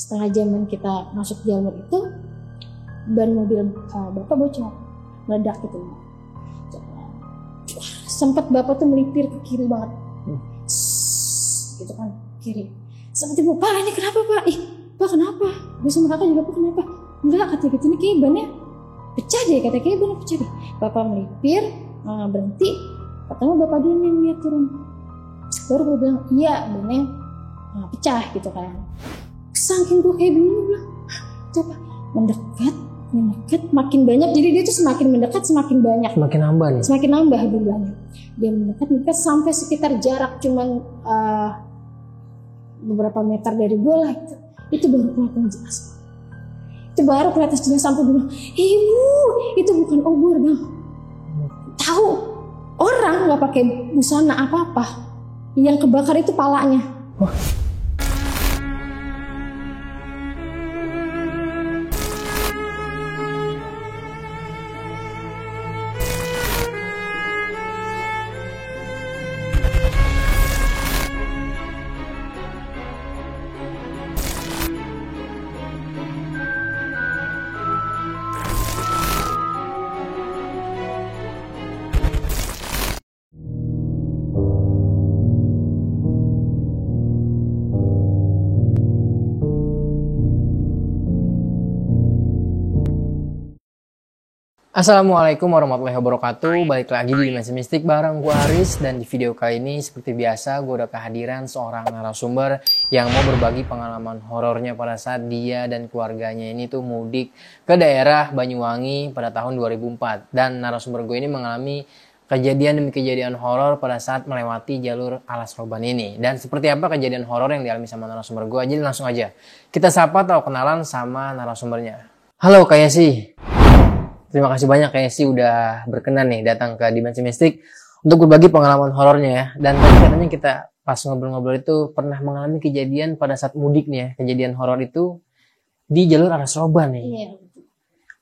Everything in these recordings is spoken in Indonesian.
setengah jaman kita masuk jalur itu, ban mobil bapak bocor, meledak gitu. Sempat bapak tuh melipir ke kiri banget, gitu kan, kiri. Sampai tiba, Pak ini kenapa Pak? Ih Pak kenapa? Gue sama kakak juga, Pak kenapa? Enggak, kata gitu, ini kayak bannya pecah deh, kata kayak bannya pecah deh. Bapak melipir, berhenti, ketemu bapak dia yang lihat turun. Baru gue bilang, iya bannya pecah gitu kan. Saking gue kayak bingung, gue bilang, coba mendekat, makin banyak. Jadi dia tuh semakin mendekat semakin banyak. Semakin nambah nih. Semakin nambah jumlahnya. Dia mendekat sampai sekitar jarak cuman beberapa meter dari gue lah gitu. Itu baru kelihatan jelas. Itu baru kelihatan jelas sampai gue bilang, ibu itu bukan obor bang. Tahu orang nggak pakai busana apa-apa, yang kebakar itu palanya. Wah. Assalamualaikum warahmatullahi wabarakatuh. Balik lagi di Dimensi Mistik bareng gue Aris. Dan di video kali ini seperti biasa gue udah kehadiran seorang narasumber yang mau berbagi pengalaman horornya pada saat dia dan keluarganya ini tuh mudik ke daerah Banyuwangi pada tahun 2004. Dan narasumber gue ini mengalami kejadian demi kejadian horor pada saat melewati jalur Alas Roban ini. Dan seperti apa kejadian horor yang dialami sama narasumber gue, jadi langsung aja kita sapa atau kenalan sama narasumbernya. Halo Kak Yesi. Terima kasih banyak Kak Yesi udah berkenan nih datang ke Dimensi Mistik untuk berbagi pengalaman horornya ya. Dan katanya kita pas ngobrol-ngobrol itu pernah mengalami kejadian pada saat mudik nih ya. Kejadian horor itu di jalur Alas Roban nih. Iya.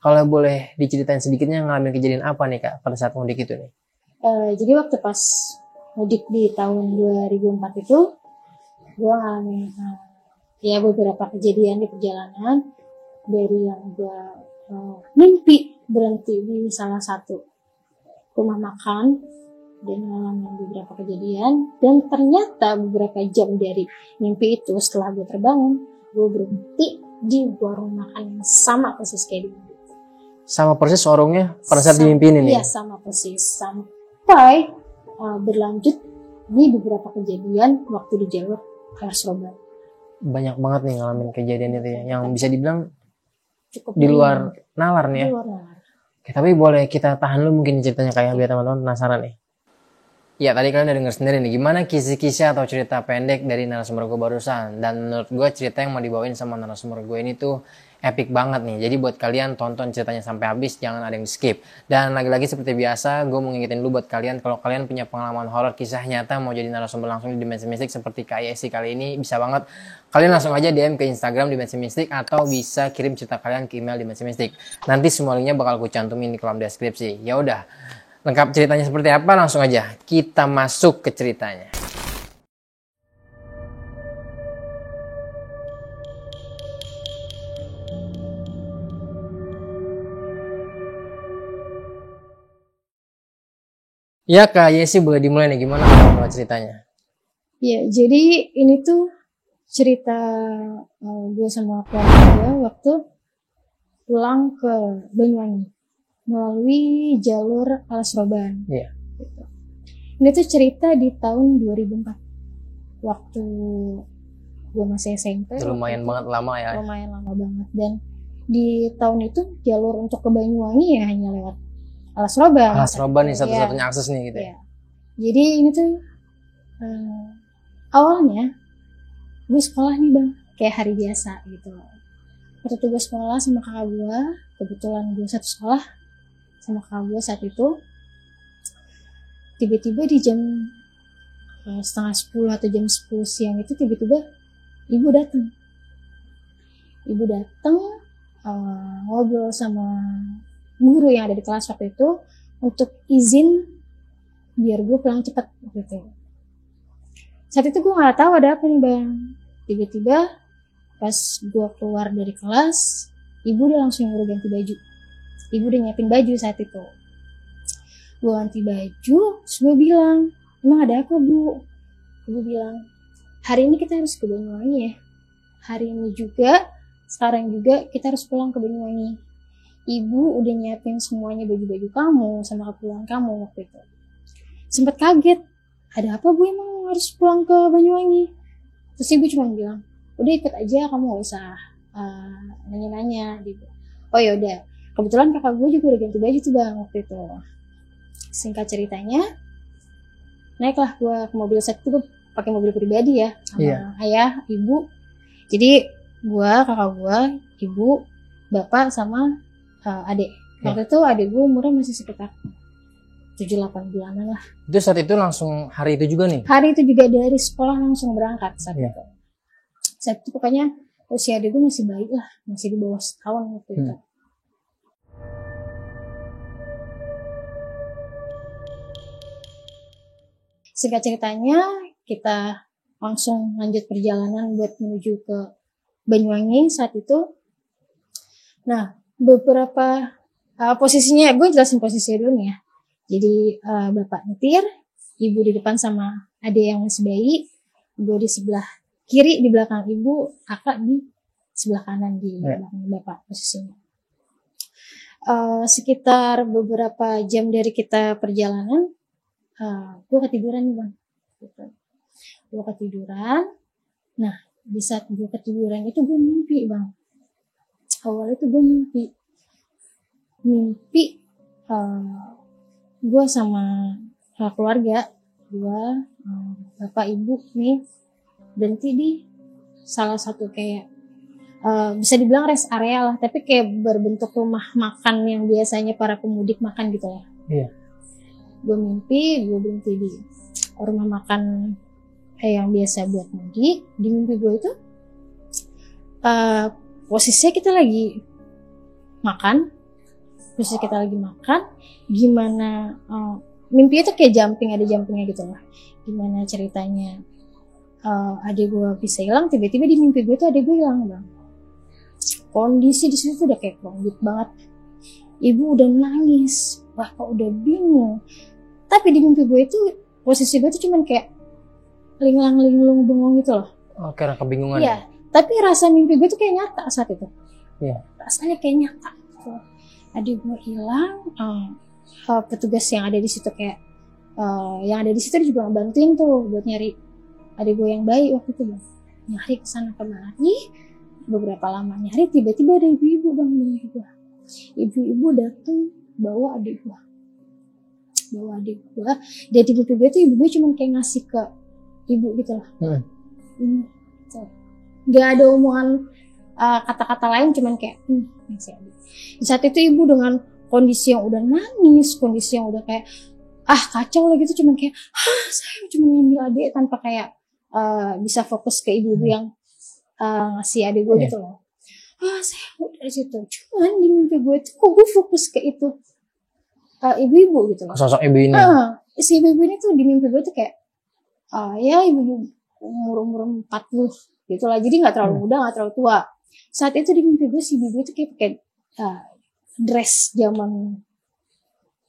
Kalau boleh diceritain sedikitnya ngalamin kejadian apa nih Kak pada saat mudik itu nih? Jadi waktu pas mudik di tahun 2004 itu, gue ngalamin ya beberapa kejadian di perjalanan. Dari yang gue mimpi berhenti di salah satu rumah makan dan ngalamin beberapa kejadian, dan ternyata beberapa jam dari mimpi itu setelah gue terbangun, gue berhenti di warung makan yang sama persis kayak di mimpi. Sama persis warungnya pada saat di mimpi ini nih? Iya sama persis, sampai berlanjut di beberapa kejadian waktu di jalur Alas Roban. Banyak banget nih ngalamin kejadian itu ya, yang bisa dibilang cukup di luar nalar nih ya. Di luar nalar. Oke, tapi boleh kita tahan dulu mungkin ceritanya kayak biar teman-teman penasaran nih. Ya tadi kalian udah denger sendiri nih gimana kisah-kisah atau cerita pendek dari narasumber gue barusan. Dan menurut gue cerita yang mau dibawain sama narasumber gue ini tuh epic banget nih. Jadi buat kalian tonton ceritanya sampai habis, jangan ada yang skip. Dan lagi-lagi seperti biasa gue mau ngingetin dulu buat kalian, kalau kalian punya pengalaman horor kisah nyata mau jadi narasumber langsung di Dimensi Mistik seperti Kak Yesi kali ini, bisa banget kalian langsung aja DM ke Instagram Dimensi Mistik atau bisa kirim cerita kalian ke email Dimensi Mistik. Nanti semua linknya bakal gue cantumin di kolom deskripsi. Ya udah, lengkap ceritanya seperti apa, langsung aja kita masuk ke ceritanya. Ya Kak Yesi boleh dimulai nih, gimana kalau ceritanya? Ya jadi ini tuh cerita gue sama keluarga gue waktu pulang ke Banyuwangi melalui jalur Alas Roban. Iya. Gitu. Ini tuh cerita di tahun 2004 waktu gue masih SMP. Lumayan banget lama ya. Lumayan lama banget. Dan di tahun itu jalur untuk ke Banyuwangi ya hanya lewat Alas Roban. Alas Roban nih satu-satunya akses nih gitu ya. Jadi ini tuh awalnya gue sekolah nih bang, kayak hari biasa gitu. Waktu itu gue sekolah sama kakak gue, kebetulan gue satu sekolah sama kakak gue saat itu. Tiba-tiba di jam setengah 10 atau jam 10 siang itu tiba-tiba ibu datang. Ibu datang ngobrol sama guru yang ada di kelas waktu itu untuk izin biar gue pulang cepat gitu. Saat itu gue nggak tahu ada apa nih bang. Tiba-tiba Pas gue keluar dari kelas, ibu udah langsung nyuruh ganti baju. Ibu udah nyiapin baju saat itu. Gue ganti baju, terus gue bilang, emang ada apa bu? Gue bilang, hari ini kita harus ke Banyuwangi ya. Hari ini juga, sekarang juga kita harus pulang ke Banyuwangi. Ibu udah nyiapin semuanya baju-baju kamu sama keperluan kamu waktu itu. Sempet kaget, ada apa bu emang harus pulang ke Banyuwangi? Terus ibu cuma bilang, udah ikut aja, kamu gak usah nanya-nanya. Oh yaudah, kebetulan kakak gue juga udah ganti baju tuh bang waktu itu. Singkat ceritanya, naiklah gue ke mobil saat itu. Gue pakai mobil pribadi ya, sama ayah, ibu. Jadi gue, kakak gue, ibu, bapak sama adik. Waktu itu adik gue umurnya masih sekitar 7-8 bulanan lah. Itu saat itu langsung hari itu juga nih? Hari itu juga dari sekolah langsung berangkat saat itu. Saat itu pokoknya usia adik gue masih baik lah, masih di bawah setahun waktu itu. Singkat ceritanya, kita langsung lanjut perjalanan buat menuju ke Banyuwangi saat itu. Nah, beberapa posisinya, gue jelasin posisinya dulu nih ya. Jadi bapak nyetir, ibu di depan sama adik yang masih bayi, gue di sebelah kiri di belakang ibu, kakak di sebelah kanan di belakang bapak posisinya. Sekitar beberapa jam dari kita perjalanan, gue ketiduran nih bang. Gue ketiduran. Nah, di saat gue ketiduran itu gue mimpi bang. Awalnya itu gue mimpi gue sama keluarga gue, bapak ibu nih berhenti di salah satu kayak bisa dibilang rest area lah, tapi kayak berbentuk rumah makan yang biasanya para pemudik makan gitu ya. Gue mimpi gue berhenti di rumah makan yang biasa buat mudik. Di mimpi gue itu posisinya kita lagi makan, gimana mimpi itu kayak jumping, ada jumpingnya gitu lah. Gimana ceritanya adik gue bisa hilang, tiba-tiba di mimpi gue tuh adik gue hilang bang. Kondisi di situ udah kayak kronik banget. Ibu udah nangis, bapak udah bingung. Tapi di mimpi gue itu posisi gue tuh cuman kayak linglung bengong gitu loh. Oh, karena kebingungan. Iya, tapi rasa mimpi gue tuh kayak nyata saat itu. Iya. Rasanya kayak nyata. Gitu. Adik gue hilang, petugas yang ada di situ kayak yang ada di situ juga ngebantuin tuh buat nyari adik gue yang bayi waktu itu bang. Nyari kesana kemari, beberapa lama nyari, tiba-tiba ada ibu-ibu bang di mimpi gue. Ibu-ibu datang bawa adik gue. Dan di mimpi gue tuh ibu gue cuma kayak ngasih ke ibu gitu lah. Gak ada omongan kata-kata lain, cuman kayak ngasih adik. Di saat itu ibu dengan kondisi yang udah nangis, kondisi yang udah kayak kacau lah gitu, cuman kayak saya cuma ngambil adik tanpa kayak bisa fokus ke ibu-ibu yang ngasih adik gue gitu loh. Saya dari situ, cuman di mimpi gue tuh kok gue fokus ke itu ibu-ibu gitu loh. Sosok ibu ini. Si ibu-ibu ini tuh di mimpi gue tuh kayak ya ibu umur 40 gitu lah, jadi nggak terlalu muda nggak terlalu tua. Saat itu di mimpi gue si ibu itu kayak pakai dress zaman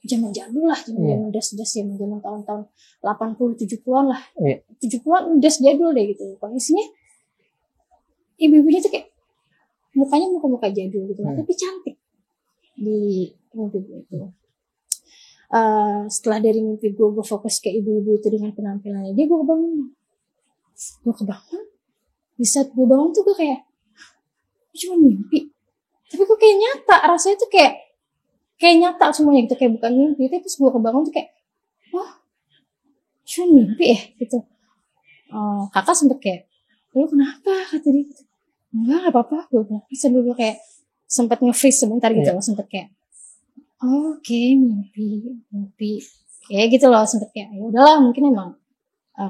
jadul lah, zaman dress zaman tahun-tahun 80 70-an lah. 70-an dress jadul deh gitu. Kondisinya ibu-ibunya tuh kayak mukanya muka jadul gitu lah, tapi cantik di mimpi gue itu. Setelah dari mimpi gue fokus ke ibu-ibu itu dengan penampilannya dia, gue kebangun. Di saat gue bangun tuh gue kayak cuma mimpi, tapi gue kayak nyata, rasanya tuh kayak nyata semuanya gitu, kayak bukan mimpi. Tapi pas gue kebangun tuh kayak cuma mimpi ya gitu. Kakak sempet kayak, lu kenapa, kata dia gitu. Enggak apa-apa, gue bilang. Terus dulu kayak sempet nge-freeze sebentar gitu loh, sempet kayak oke, mimpi kayak gitu loh, sempet kayak ya udahlah, mungkin emang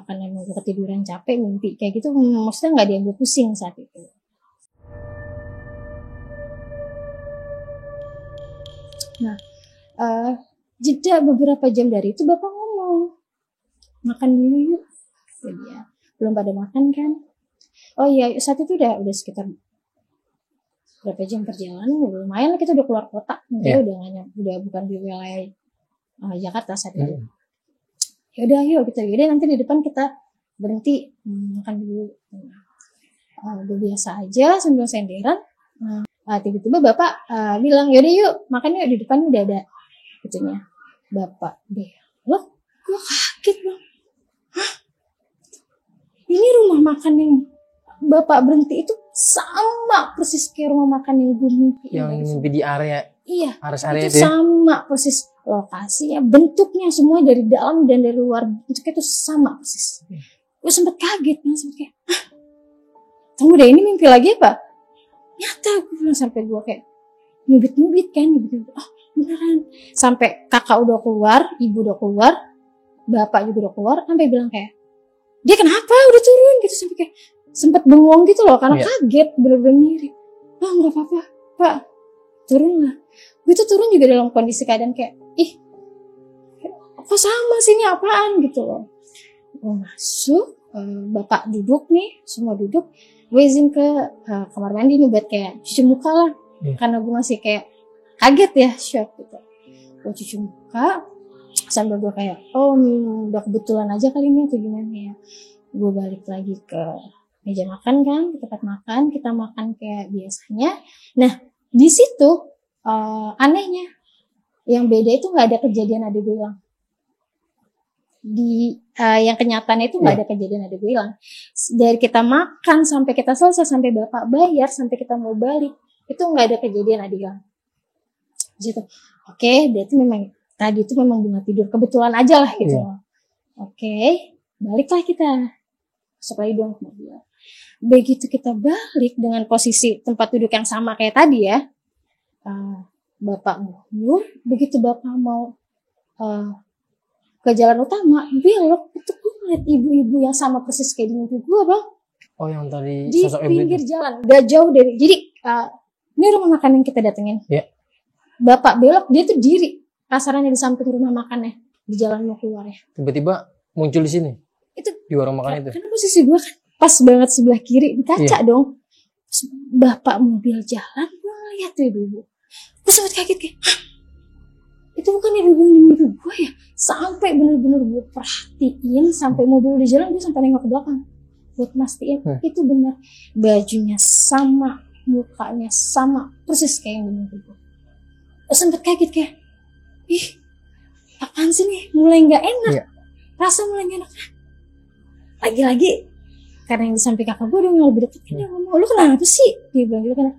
karena emang gue ketiduran capek, mimpi kayak gitu, maksudnya nggak diambil pusing saat itu. Nah, jeda beberapa jam dari itu bapak ngomong, makan dulu yuk. Jadi ya belum pada makan kan, Oh iya, saat itu udah sekitar berapa jam perjalanan, udah lumayan lah, kita udah keluar kota, Iya. udah bukan di wilayah Jakarta saat itu. Ya udah, ayo kita yaudah nanti di depan kita berhenti makan dulu. Gue biasa aja sambil senderan. Tiba-tiba bapak bilang, yaudah yuk makan yuk, di depan udah ada gitunya. Bapak belok, gue kaget bang. Hah? Ini rumah makan yang bapak berhenti itu sama persis kayak rumah makan yang gue mimpi. Yang mimpi di area. Iya. Area itu sama persis lokasinya, bentuknya semua dari dalam dan dari luar bentuknya itu sama persis. Gue sempet kaget, sempet kayak, hah? Tunggu deh, ini mimpi lagi apa? Nyata, gue bilang sampai gue kayak nyubit kan, beneran. Sampai kakak udah keluar, ibu udah keluar, bapak juga udah keluar, sampai bilang kayak, dia kenapa udah turun gitu, sampai kayak sempet bengong gitu loh, karena kaget, bener-bener mirip. Nggak apa-apa, pak, turun lah. Gue tuh turun juga dalam kondisi keadaan kayak, kok sama sih, ini apaan gitu loh. Gue masuk, bapak duduk nih, semua duduk. Gue izin ke kamar mandi nih buat kayak cuci muka lah. Karena gue masih kayak kaget ya, shock gitu. Gue cuci muka, sambil gue kayak, udah kebetulan aja kali ini atau gimana ya. Gue balik lagi ke meja makan kan, ke tempat makan, kita makan kayak biasanya. Nah, di situ anehnya, yang beda itu nggak ada kejadian adik gue hilang. Di yang kenyataannya itu nggak ada kejadian adik gue hilang. Dari kita makan sampai kita selesai, sampai bapak bayar, sampai kita mau balik, itu nggak ada kejadian adik hilang. Gitu. Oke, berarti memang tadi itu memang bunga tidur, kebetulan aja lah gitu. Oke, baliklah kita, masuk lagi dong ke mobil. Begitu kita balik dengan posisi tempat duduk yang sama kayak tadi ya, bapak mundur. Begitu bapak mau ke jalan utama, belok, itu gue ngeliat ibu-ibu yang sama persis kayak di mimpi gue bang. Oh yang tadi di pinggir jalan, gak jauh dari, jadi ini rumah makan yang kita datengin. Bapak belok, dia tuh diri kasarannya di samping rumah makannya, di jalan mau keluar ya. Tiba-tiba muncul di sini. Itu di warung makan itu. Karena posisi gue kan pas banget sebelah kiri di kaca dong. Terus bapak mobil jalan, gue ngeliat tuh ibu-ibu. Gue sempet kaget kayak, hah? Itu bukan ibu-ibu yang di mimpi gue ya? Sampai bener-bener gue perhatiin, sampai mobil di jalan, gue sampai nengok ke belakang buat mastiin itu benar. Bajunya sama, mukanya sama, persis kayak yang di mimpi gue. Gue sempet kaget kayak, apaan sih nih? Mulai gak enak. Rasa mulai gak enak. Lagi-lagi karena yang di samping kakak gue udah lebih deket, dia ngomong, lu kenapa sih? Dia bilang gitu kan.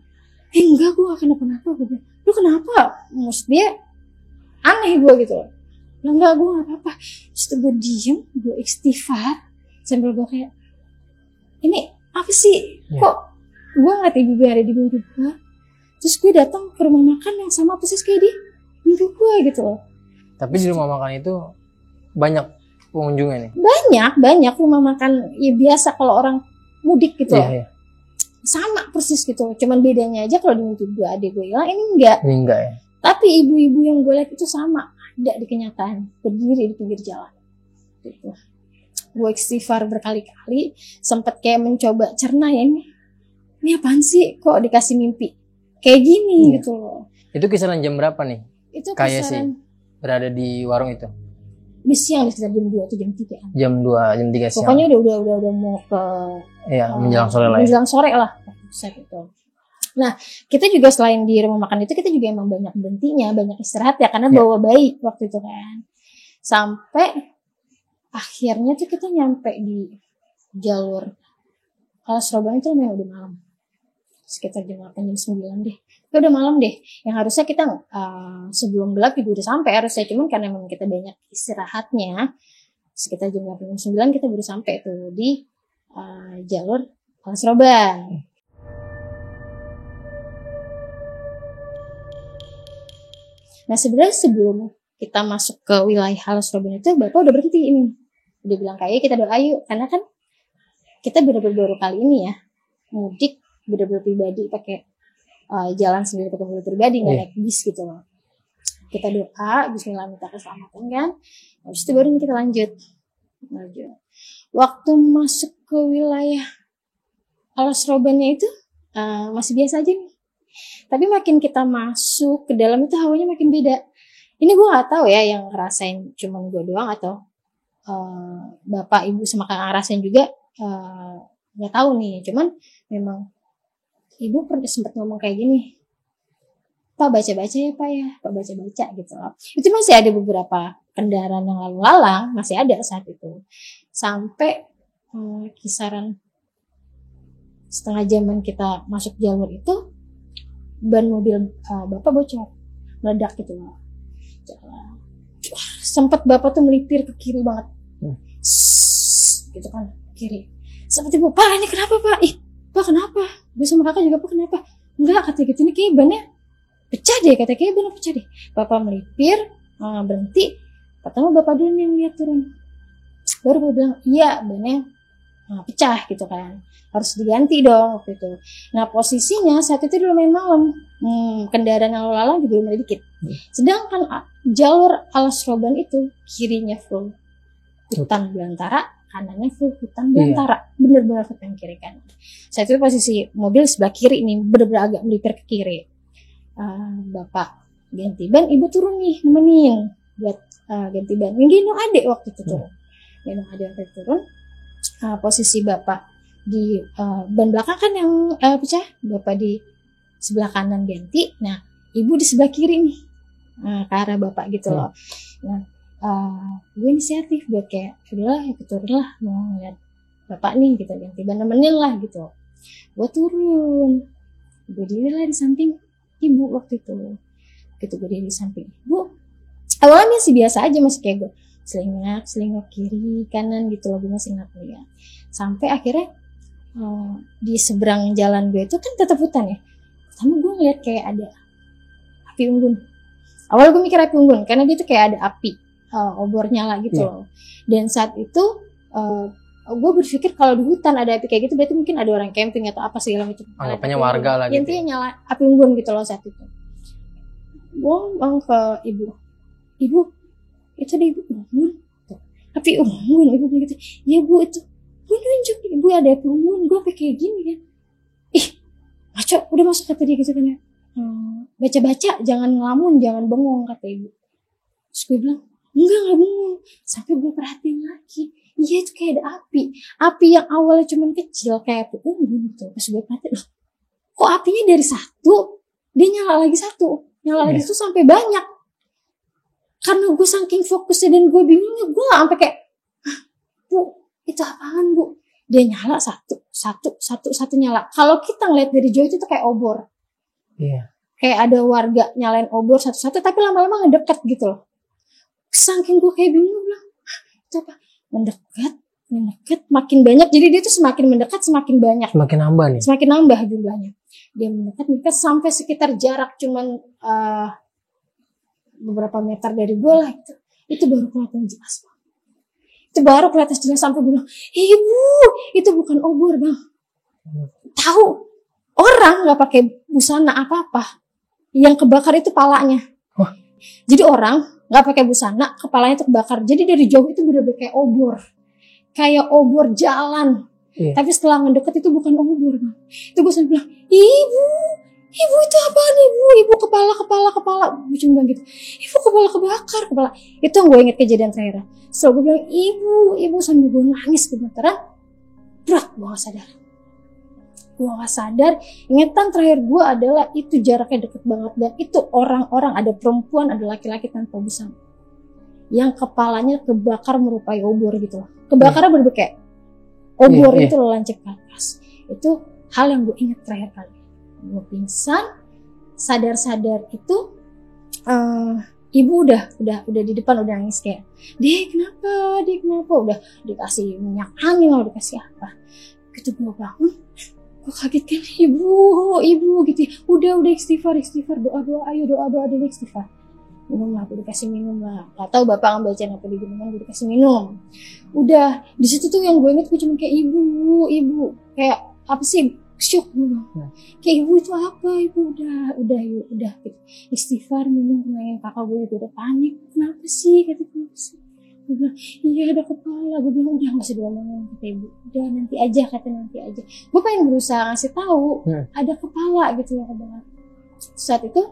Enggak, gue gak kenapa-napa. Gue bilang, lu kenapa? Maksud dia aneh gue gitu loh. Enggak, gue gak apa-apa. Terus gue diem, gue istighfar sambil gue kayak, ini apa sih? Kok gue ngeliat ibu gue ada di mimpi gue. Terus gue datang ke rumah makan yang sama persis kayak di mimpi gue gitu loh. Tapi di rumah makan itu banyak pengunjungnya nih? Banyak rumah makan ya biasa kalau orang mudik gitu. Sama persis gitu. Cuman bedanya aja kalau di mimpi gue adik gue hilang, ini enggak. Ini enggak ya? Tapi ibu-ibu yang gue lihat itu sama, ada di kenyataan, berdiri di pinggir jalan. Gitu. Gue istighfar berkali-kali, sempet kayak mencoba cerna ya, ini apaan sih kok dikasih mimpi kayak gini gitu loh. Itu kisaran jam berapa nih? Itu kayak kisaran sih berada di warung itu? Di siang, sekitar jam 2 atau jam 3. Jam 2, jam 3 siang. Pokoknya udah mau ke menjelang sore lah. Menjelang sore lah. Gitu. Nah, kita juga selain di rumah makan itu, kita juga emang banyak berhentinya, banyak istirahat ya, karena bawa bayi waktu itu kan. Sampai akhirnya tuh kita nyampe di jalur Surabaya itu memang udah malam. Sekitar jam 8, jam 9 deh. Itu udah malam deh. Yang harusnya kita sebelum gelap juga udah sampai harusnya. Cuman karena memang kita banyak istirahatnya, sekitar jam 8, jam 9 kita baru sampai tuh di jalur Surabaya. Nah sebenarnya sebelum kita masuk ke wilayah Surabaya itu, bapak udah berhenti ini. Udah bilang kayak kita doa yuk. Karena kan kita bener-bener baru kali ini ya mudik bener-bener pribadi, pakai jalan sendiri pakai mobil pribadi, nggak naik bis gitu loh. Kita doa, bismillah, minta keselamatan kan. Habis itu baru kita lanjut. Waktu masuk ke wilayah alas robannya itu masih biasa aja nih. Tapi makin kita masuk ke dalam itu hawanya makin beda. Ini gue gak tahu ya yang ngerasain cuman gue doang atau bapak ibu sama kakak ngerasain juga, gak tahu nih. Cuman memang ibu pernah sempat ngomong kayak gini, Pak baca-baca ya Pak ya, Pak baca-baca gitu loh. Itu masih ada beberapa kendaraan yang lalu lalang, masih ada saat itu. Sampai kisaran setengah jaman kita masuk jalur itu, ban mobil bapak bocor, meledak gitu loh. Sempat bapak tuh melipir ke kiri banget, gitu kan, kiri. Seperti Pak ini kenapa Pak? Ih Pak kenapa? Gue sama kakak juga Pak kenapa? Enggak kata gitu, ini kayak bannya pecah deh, kata kayak bannya pecah deh. Bapak melipir, berhenti. Pertama bapak dulu yang lihat turun, baru gue bilang iya bannya pecah gitu kan, harus diganti dong waktu itu. Nah posisinya saat itu dulu main malam, kendaraan yang lalu lalang juga mulai dikit. Sedangkan jalur alas roban itu kirinya full hutan belantara, kanannya full hutan belantara, bener-bener hutan kiri kanan. Saat itu posisi mobil sebelah kiri nih bener-bener agak melipir ke kiri. Bapak ganti ban, ibu turun nih nemenin buat ganti ban. Yang gendong adik waktu itu turun, gendong adik waktu itu turun. Posisi bapak di ban belakang kan yang pecah, bapak di sebelah kanan ganti, nah ibu di sebelah kiri nih, ke arah bapak gitu loh. Nah gue inisiatif buat kayak udahlah ikut turun lah, mau ngeliat bapak nih gitu, ganti ban nemenin lah gitu. Gue turun, gue diri lah di samping ibu waktu itu, gitu gue diri di samping ibu. Awalnya sih biasa aja, masih kayak gue selingkuh kiri kanan gitu loh, gue masih ngeliat. Sampai akhirnya di seberang jalan gue itu kan tetap hutan ya. Pertama gue ngeliat kayak ada api unggun. Awal gue mikir api unggun karena dia tuh kayak ada api obor nyala gitu loh. Dan saat itu gue berpikir kalau di hutan ada api kayak gitu berarti mungkin ada orang camping atau apa segala macam. Anggapannya warga lah gitu. Intinya nyala api unggun gitu loh saat itu. Gue ngomong ke ibu, itu ada ibu unggun, api unggun. Ibu bilang gitu, ya bu itu gue nunjuk ibu ada api unggun. Gue sampai kayak gini kan, ih ngaco, udah masuk kata dia gitu kan ya, baca-baca jangan ngelamun, jangan bengong kata ibu. Terus gue bilang enggak bengong. Sampai gue perhatiin lagi, iya itu kayak ada api yang awalnya cuma kecil kayak api unggun gitu. Pas gue perhatiin, loh kok apinya dari satu dia nyala lagi satu itu sampai banyak. Karena gue saking fokusnya dan gue bingungnya, gue gak sampai kayak, bu itu apaan bu? Dia nyala satu nyala. Kalau kita ngeliat dari jauh itu tuh kayak obor. Kayak ada warga nyalain obor satu-satu, tapi lama-lama ngedekat gitu loh. Saking gue kayak bingung, bilang itu apa? Mendekat, makin banyak. Jadi dia tuh semakin mendekat semakin banyak. Semakin nambah nih. Semakin nambah jumlahnya. Dia mendekat sampai sekitar jarak cuman beberapa meter dari gue lah gitu. Itu baru kelihatan jelas bang. Itu baru kelihatan jelas sampai bilang, ibu itu bukan obor bang. Tahu orang nggak pakai busana apa-apa, yang kebakar itu palanya. Jadi orang nggak pakai busana, kepalanya itu kebakar. Jadi dari jauh itu bener-bener kayak obor jalan. Tapi setelah mendekat itu bukan obor bang. Itu gue sampai bilang, ibu itu apaan ibu kepala gue cuma bilang gitu, ibu kepala kebakar. Itu yang gue inget kejadian terakhir. So gue bilang ibu sambil gue nangis gemeteran, berat gue gak sadar. Ingetan terakhir gue adalah itu jaraknya deket banget, dan itu orang-orang, ada perempuan ada laki-laki tanpa busana yang kepalanya kebakar merupai obor gitu loh. Kebakarnya bener-bener kayak obor itu loh, lancip ke atas. Itu hal yang gue inget terakhir kali. Gue pingsan, sadar itu ibu udah di depan, udah nangis kayak, dia kenapa, udah dikasih minyak angin lah, dikasih apa gitu. Gue bangun, gue kaget kan, ibu gitu ya. Udah istighfar, doa ayo doa dulu, istighfar. Minum lah, gue dikasih minum lah. Gak tau bapak ngebacain apa di minuman, gue dikasih minum. Udah di situ tuh yang gue inget, gue cuma kayak ibu kayak apa sih, syok gue. Kayak ibu itu apa, ibu udah gitu. Istighfar, minum, kenangin kakak gue udah panik. Kenapa sih? Gue bilang, iya ada kepala. Gue bilang, udah gak usah diomongin, kata ibu. Udah nanti aja, kata nanti aja. Gue pengen berusaha ngasih tahu ada kepala gitu loh. Saat itu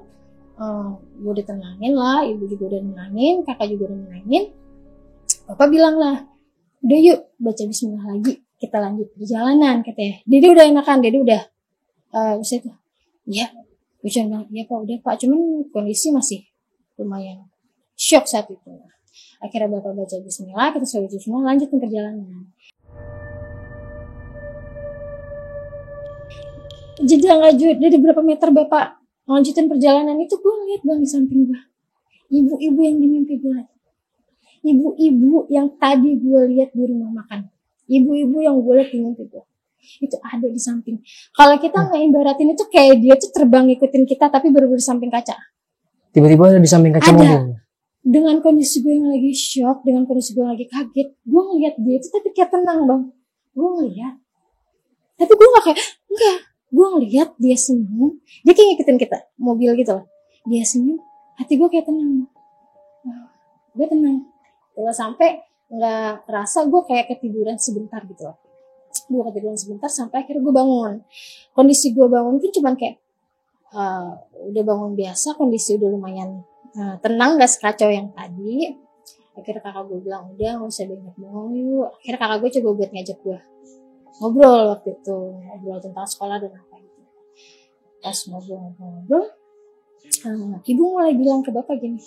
gue ditenangin lah, ibu juga udah nenangin, kakak juga udah nenangin. Bapak bilang lah, udah yuk baca bismillah lagi, kita lanjut perjalanan, katanya. Dede udah enakan, Dede udah bisa itu. Iya, gue cuma bilang, iya pak, udah pak, cuman kondisi masih lumayan shock saat itu. Akhirnya bapak baca bismillah, kita baca bismillah, lanjutin perjalanan. Jeda lanjut dari berapa meter bapak lanjutin perjalanan itu, gue lihat bang di samping gue, ibu-ibu yang di mimpi gue, ibu-ibu yang tadi gue lihat di rumah makan, ibu-ibu yang gue lihat di mimpi gue, itu ada di samping. Kalau kita ngeibaratin itu kayak dia tuh terbang ngikutin kita, tapi baru di samping kaca. Tiba-tiba ada di samping kaca mobil. Dengan kondisi gue yang lagi shock, dengan kondisi gue yang lagi kaget, gue ngeliat dia itu tapi kayak tenang bang. Gue ngeliat, tapi gue gak kayak, enggak. Gue ngeliat dia senyum, dia kayak ngikutin kita, mobil gitu loh. Dia senyum, hati gue kayak tenang. Gue tenang. Kalau sampai gak terasa gue kayak ketiduran sebentar gitu loh. Gue ketiduran sebentar sampai akhirnya gue bangun. Kondisi gue bangun pun cuman kayak, udah bangun biasa, kondisi udah lumayan tenang, gak sekacau yang tadi. Akhirnya kakak gue bilang, udah gak usah banyak bohong yuk. Akhirnya kakak gue coba buat ngajak gue ngobrol waktu itu, ngobrol tentang sekolah dan apa itu. Pas ngobrol, ibu mulai bilang ke bapak gini,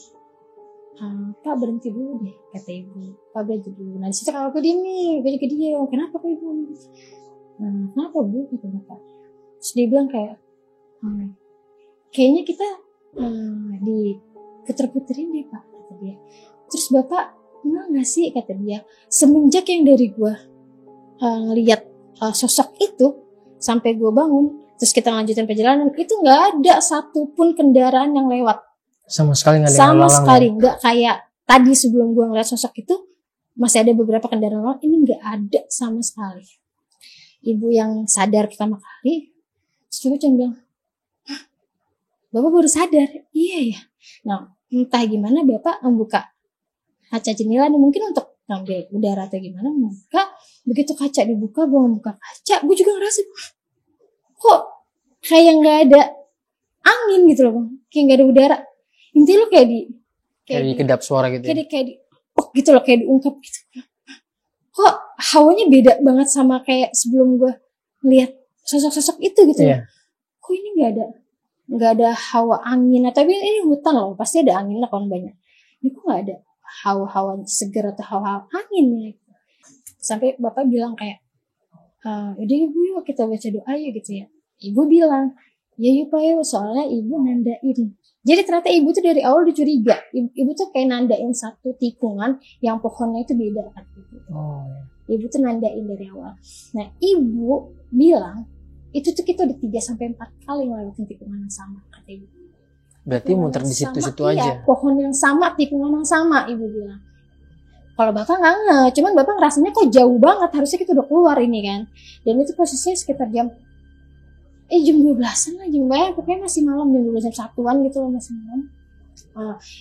Pak berhenti dulu deh, kata ibu. Pak berhenti dulu. Nah disitu kakak gue diem nih, gue juga diem. Kenapa kok ibu? Kenapa bu? Kata bapak. Terus dia bilang kayak, kayaknya kita diputer-puterin deh pak, kata dia. Terus bapak, enggak gak sih, kata dia. Semenjak yang dari gue ngeliat sosok itu sampai gue bangun, terus kita lanjutin perjalanan, itu nggak ada satupun kendaraan yang lewat. Sama sekali nggak ada yang sama lalang, sekali nggak kayak tadi sebelum gue ngeliat sosok itu masih ada beberapa kendaraan lalu, ini nggak ada sama sekali. Ibu yang sadar pertama kali, terus gue cuma bilang, bapak baru sadar? Iya ya. Nah entah gimana bapak membuka kaca jendela nih, mungkin untuk ngambil udara atau gimana, membuka. Begitu kaca dibuka, gue membuka kaca, gue juga ngerasa kok kayak nggak ada angin gitu loh bang, kayak nggak ada udara. Intinya lo kayak di kedap suara gitu. Kayak di gitu loh, kayak diungkap gitu. Kok hawanya beda banget sama kayak sebelum gue lihat sosok-sosok itu gitu loh. Kok ini nggak ada hawa angin, tapi ini hutan loh, pasti ada angin lah kalau banyak. Ini kok nggak ada hawa-hawa segar atau hawa angin ya. Sampai bapak bilang kayak, udah ibu yuk kita baca doa ya gitu ya. Ibu bilang, ya yuk pak ya, soalnya ibu nandain. Jadi ternyata ibu tuh dari awal udah curiga. Ibu tuh kayak nandain satu tikungan yang pohonnya itu beda. Ibu tuh nandain dari awal. Nah ibu bilang, itu tuh kita udah 3-4 kali ngelewatin tikungan yang sama, kata ibu. Berarti muter di situ-situ aja. Iya, pohon yang sama, tikungan yang sama, ibu bilang. Kalau bapak nggak, cuman bapak ngerasanya kok jauh banget, harusnya kita udah keluar ini kan. Dan itu posisinya sekitar jam 12-an lah, jam berapa? Pokoknya masih malam, jam 12 jam 1-an gitu loh, masih malam.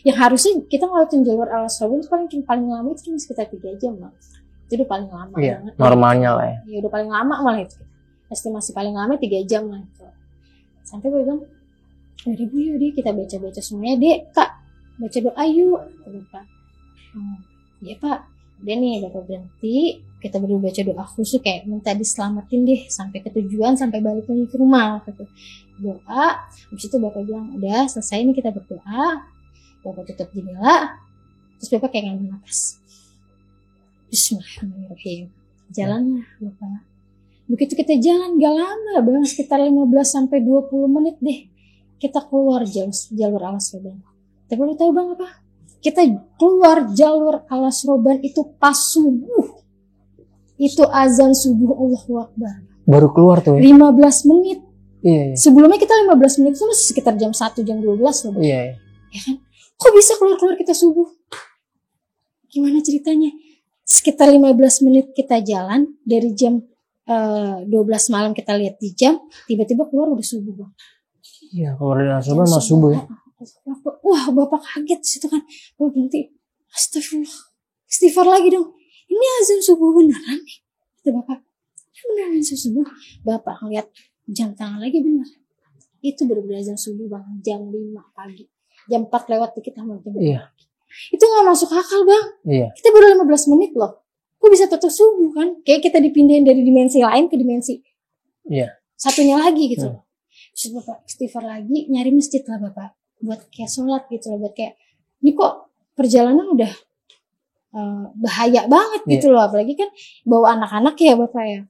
Yang harusnya kita ngelewatin jalur Alas Roban paling lama itu cuma sekitar 3 jam lah. Itu udah paling lama banget. Normalnya lah ya. Ya udah paling lama malah itu. Estimasi paling lama 3 jam lah itu. Sampai gue bilang, udah ibu yuk kita baca-baca semuanya dek, kak baca doa yuk, kata bapak. Iya pak, udah nih bapak berhenti, kita berdua baca doa khusus kayak minta diselamatin deh sampai ke tujuan, sampai balik lagi ke rumah gitu. Doa, habis itu bapak bilang udah selesai nih kita berdoa, bapak tutup jendela, terus bapak kayak ngambil nafas. Bismillahirrahmanirrahim. Jalanlah bapak. Begitu kita jalan gak lama bang, sekitar 15-20 menit deh kita keluar jalur Alas Roban. Tapi lu tahu bang apa? Kita keluar jalur Alas Roban itu pas subuh. Itu azan subuh, Allahu Akbar. Baru keluar tuh ya? 15 menit. Iya. Sebelumnya kita 15 menit itu masih sekitar jam 1, jam 12 loh. Iya. Ya kan? Kok bisa keluar-keluar kita subuh? Gimana ceritanya? Sekitar 15 menit kita jalan, dari jam 12 malam kita lihat di jam, tiba-tiba keluar udah subuh bang. Iya, keluar dari Alas Roban subuh ya. Wah bapak kaget situ kan, bapak berhenti, astagfirullah, istighfar lagi dong. Ini azan subuh beneran nih, kata bapak. Beneran azan subuh. Bapak ngeliat jam tangan lagi, bener. Itu bener-bener azan subuh bang, jam 5 pagi. Jam 4 lewat dikit sama jam 5 pagi. Itu gak masuk akal bang. Kita baru 15 menit loh. Kok bisa tutup subuh kan? Kayak kita dipindahin dari dimensi lain ke dimensi satunya lagi gitu. Terus bapak istighfar lagi, nyari masjid lah bapak. Buat kayak sholat gitu loh. Buat kayak, ini kok perjalanan udah bahaya banget gitu loh. Apalagi kan bawa anak-anak ya bapak ya.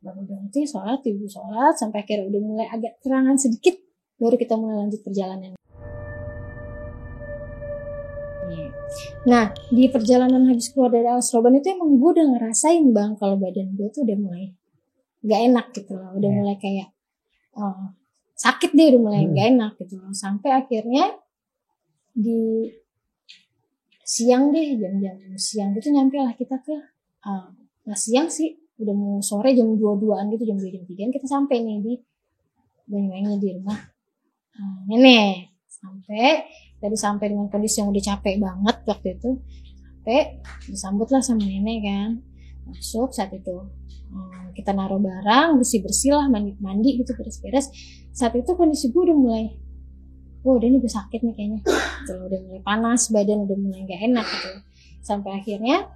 Baru berhenti sholat, ibu sholat. Sampai akhirnya udah mulai agak terangan sedikit. Baru kita mulai lanjut perjalanan. Nah, di perjalanan habis keluar dari Alas Roban itu emang gue udah ngerasain bang, kalau badan gue tuh udah mulai gak enak gitu loh. Udah mulai kayak sakit deh, udah mulai gak enak gitu loh. Sampai akhirnya di siang deh, jam-jam siang gitu nyampe lah kita ke nah siang sih, udah mau sore jam 2-2an gitu, jam 2 jam 3an kita sampai nih di Banyuwangi di rumah nenek. Sampai dengan kondisi yang udah capek banget waktu itu. Sampai disambut lah sama nenek kan. Masuk saat itu kita naruh barang, bersih-bersih lah, mandi gitu, beres-beres. Saat itu kondisi gue udah mulai, wah udah ini gue sakit nih kayaknya. Udah mulai panas, badan udah mulai gak enak gitu. Sampai akhirnya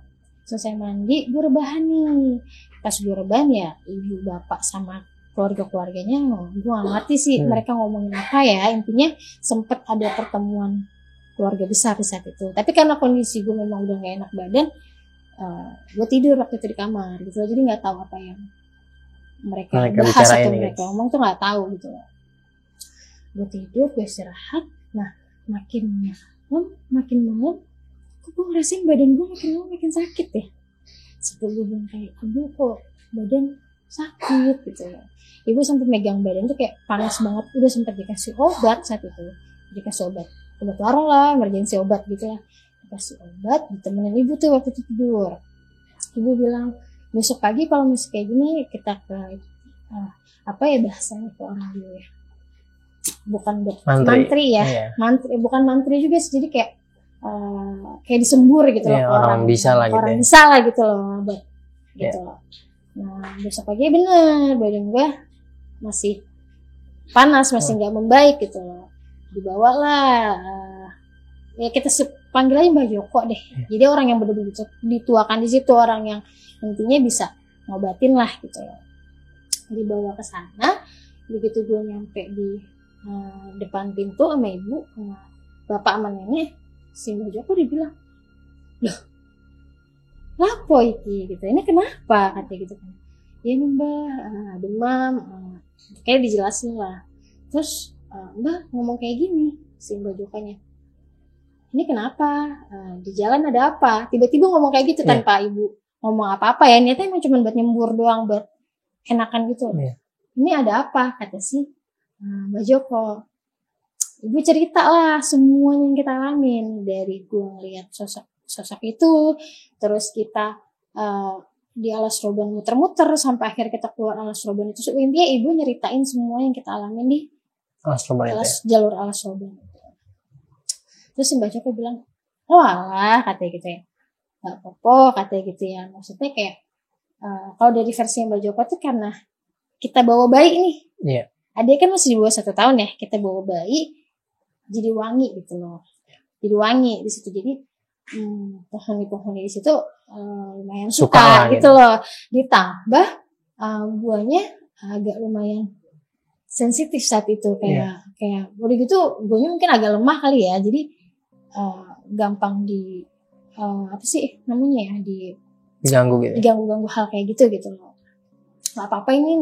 selesai mandi, gue rebahan nih. Pas gue rebahan ya, ibu bapak sama keluarga-keluarganya, gue gak ngerti sih mereka ngomongin apa ya. Intinya sempet ada pertemuan keluarga besar di saat itu. Tapi karena kondisi gue memang udah gak enak badan, gue tidur waktu itu di kamar gitu. Jadi gak tahu apa yang mereka bahas atau mereka ngomong tuh gak tahu gitu. Gue tidur, gue istirahat. Nah makin malam kok gue ngerasain badan gue makin lama makin sakit ya. Sampai gue bilang kayak, aduh kok badan sakit gitu ya. Ibu sampai megang badan tuh kayak panas banget. Udah sempat dikasih obat saat itu. Dikasih obat warung lah, emergency obat gitu lah. Dikasih obat, ditemenin ibu tuh waktu itu tidur. Ibu bilang, besok pagi kalau masih kayak gini kita ke apa ya bahasanya ke orang dulu ya. Bukan mantri ya. Mantri, bukan mantri juga sih. Jadi kayak disembur gitu loh. Orang bisa lah gitu. Orang bisa lah gitu loh. Gitu loh. Nah besok pagi bener badan gue masih panas, masih gak membaik gitu loh. Dibawalah ya kita panggil aja Mbak Joko deh. Jadi orang yang benar-benar dituakan di situ, orang yang intinya bisa ngobatin lah gitu loh. Dibawa ke sana. Begitu gue nyampe di depan pintu sama ibu, sama bapak sama nenek, si Mbak Joko dibilang, loh lapo iki gitu, ini kenapa katanya gitu kan. Ya Mbak demam, kayak dijelasin lah. Terus Mbak ngomong kayak gini si Mbak Jokonya, ini kenapa, di jalan ada apa, tiba-tiba ngomong kayak gitu tanpa ibu ngomong apa-apa ya. Niatnya emang cuma buat nyembur doang, buat enakan gitu. Ini ada apa kata si Mbak Joko. Ibu cerita lah semua yang kita alamin, dari gue ngeliat sosok itu, terus kita di Alas Roban muter-muter sampai akhir kita keluar Alas Roban itu. Intinya ibu nyeritain semua yang kita alamin di jalur Alas Roban. Terus Mbak Joko bilang, oh alah katanya gitu ya, gak apa-apa katanya gitu ya. Maksudnya kayak kalau dari versi Mbak Joko tuh karena kita bawa bayi nih, adik kan masih di bawah 1 tahun ya, kita bawa bayi jadi wangi gitu loh, jadi wangi di situ. Jadi penghuni di situ lumayan suka gitu loh. Ditambah guanya agak lumayan sensitif saat itu, kayak udah gitu guanya mungkin agak lemah kali ya, jadi gampang di apa sih namanya ya, diganggu hal kayak gitu loh. Gak apa-apa ini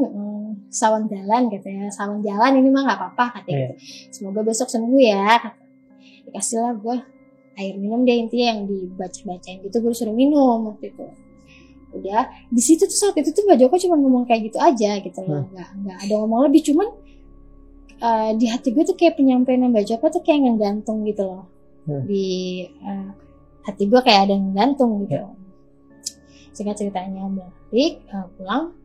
sawan jalan katanya, sawan jalan ini mah gak apa-apa katanya gitu. Semoga besok sembuh ya. Dikasih lah gue air minum deh, intinya yang dibaca-bacain gitu, gue suruh minum waktu itu. Udah di situ tuh saat itu tuh Mbak Joko cuma ngomong kayak gitu aja gitu loh, nggak ada ngomong lebih. Cuman di hati gue tuh kayak penyampaian Mbak Joko tuh kayak ngegantung gitu loh. Di hati gue kayak ada yang ngegantung gitu. Singkat ceritanya balik pulang,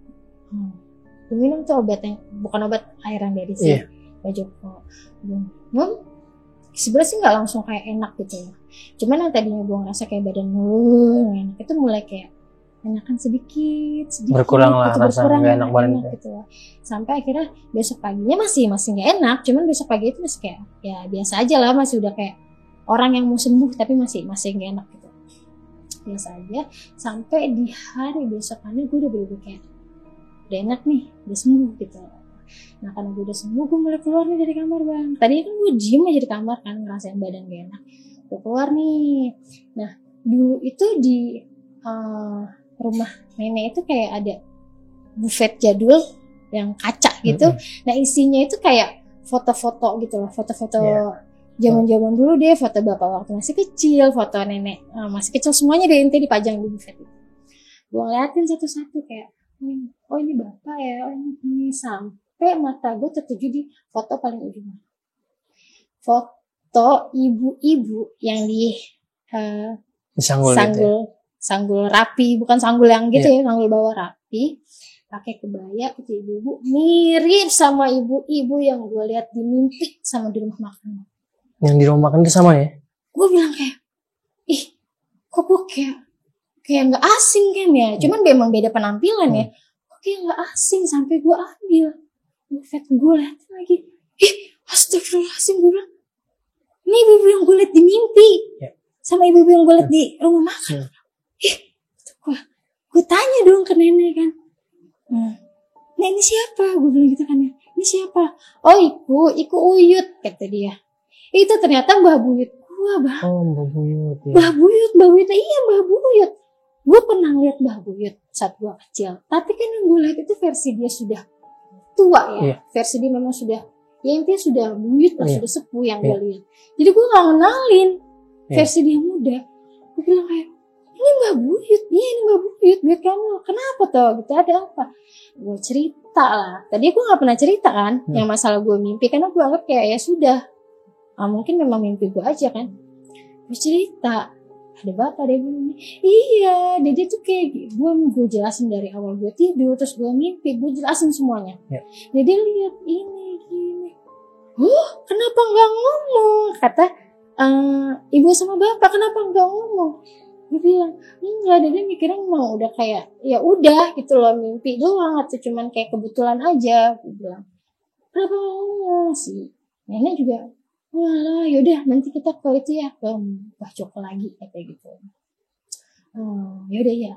gue minum tuh obatnya, bukan obat, air yang dari si Mbak Joko. Minum, sebenarnya sih nggak langsung kayak enak gitu ya. Cuman yang tadinya gue ngerasa kayak badan gue enak, itu mulai kayak enakan sedikit Berkurang lah gitu, rasa nggak enak badan gitu lah. Sampai akhirnya besok paginya masih nggak enak, cuman besok pagi itu masih kayak ya biasa aja lah, masih udah kayak orang yang mau sembuh tapi masih nggak enak gitu, biasa aja. Sampai di hari besokannya gue udah bener-bener kayak udah enak nih, udah sembuh gitu. Nah karena gue udah sembuh, gue mulai keluar nih dari kamar bang. Tadi kan gue diem aja di kamar kan, ngerasain badan gak enak. Gue keluar nih. Nah dulu itu di rumah nenek itu kayak ada buffet jadul yang kaca gitu. Nah isinya itu kayak foto-foto gitu loh, foto-foto zaman-zaman dulu deh, foto bapak waktu masih kecil, foto nenek masih kecil, semuanya deh intinya dipajang di buffet itu. Gue ngeliatin satu-satu kayak, oh ini bapak ya, oh ini sampai mata gue tertuju di foto paling ujung. Foto ibu-ibu yang di sanggul rapi, bukan sanggul yang gitu ya, sanggul bawah rapi, pakai kebaya itu ibu-ibu mirip sama ibu-ibu yang gue lihat di mimpi sama di rumah makan. Yang di rumah makan itu sama ya? Gue bilang kayak, ih, kok gue kayak nggak asing kan ya? Cuman memang beda penampilan ya. Kok kayak nggak asing, sampai gue ambil buffet, gue lihat lagi, ih, astagfirullahaladzim, gue bilang, ini ibu-ibu yang gue lihat di mimpi, sama ibu-ibu yang gue lihat di rumah makan. Gue tanya dong ke nenek kan, nah ini siapa? Gue bilang gitu kan ya, ini siapa? Oh Iku Uyut, kata dia. Itu ternyata Mbah Buyut gue bang. Oh Mbah Buyut ya. Mbah Buyut, iya Mbah Buyut. Gue pernah lihat Mbah Buyut saat gue kecil, tapi kan yang gue lihat itu versi dia sudah tua ya, versi dia memang sudah, ya intinya sudah buyut lah, sudah sepuh yang gue lihat. Jadi gue gak kenalin versi dia muda. Gue bilang kayak, ini Mbah Buyut, iya ini Mbah Buyut kamu, kenapa toh gitu, ada apa? Gue cerita lah, tadi gue gak pernah cerita kan yang masalah gue mimpi, karena gue anggap kayak ya sudah, mungkin memang mimpi gue aja kan. Gue cerita, ada bapak dia bilang, iya dia tuh kayak gue jelasin dari awal gue tidur, terus gue mimpi, gue jelasin semuanya. Jadi lihat ini gini, kenapa nggak ngomong, kata ibu sama bapak, kenapa nggak ngomong? Gue bilang enggak, dia mikirnya mau udah kayak ya udah gitu loh, mimpi doang atau cuman kayak kebetulan aja. Gue bilang kenapa nggak ngomong sih, nenek juga walah yaudah nanti kita ke itu ya, ke Mbah Joko lagi kayak gitu. Yaudah ya,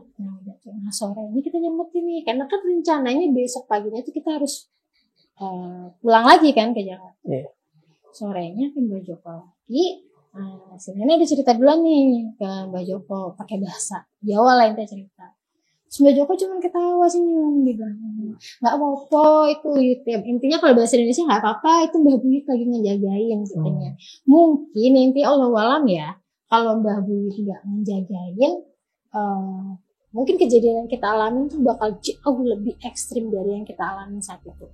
nah sore ini kita nyempetin nih, karena kan rencananya besok paginya itu kita harus pulang lagi kan ke Jakarta. Sorenya ke Mbah Joko lagi. Si nenek udah cerita duluan nih ke Mbah Joko pakai bahasa Jawa lah, intinya cerita. Terus Mbah Joko cuma ketawa senyum, dia bilang nggak apa-apa itu ya. Intinya kalau bahasa Indonesia nggak apa-apa, itu Mbah Buyut lagi ngejagain katanya. Mungkin inti Allah walam ya, kalau Mbah Buyut nggak ngejagain, mungkin kejadian yang kita alamin tuh bakal jauh lebih ekstrim dari yang kita alamin saat itu.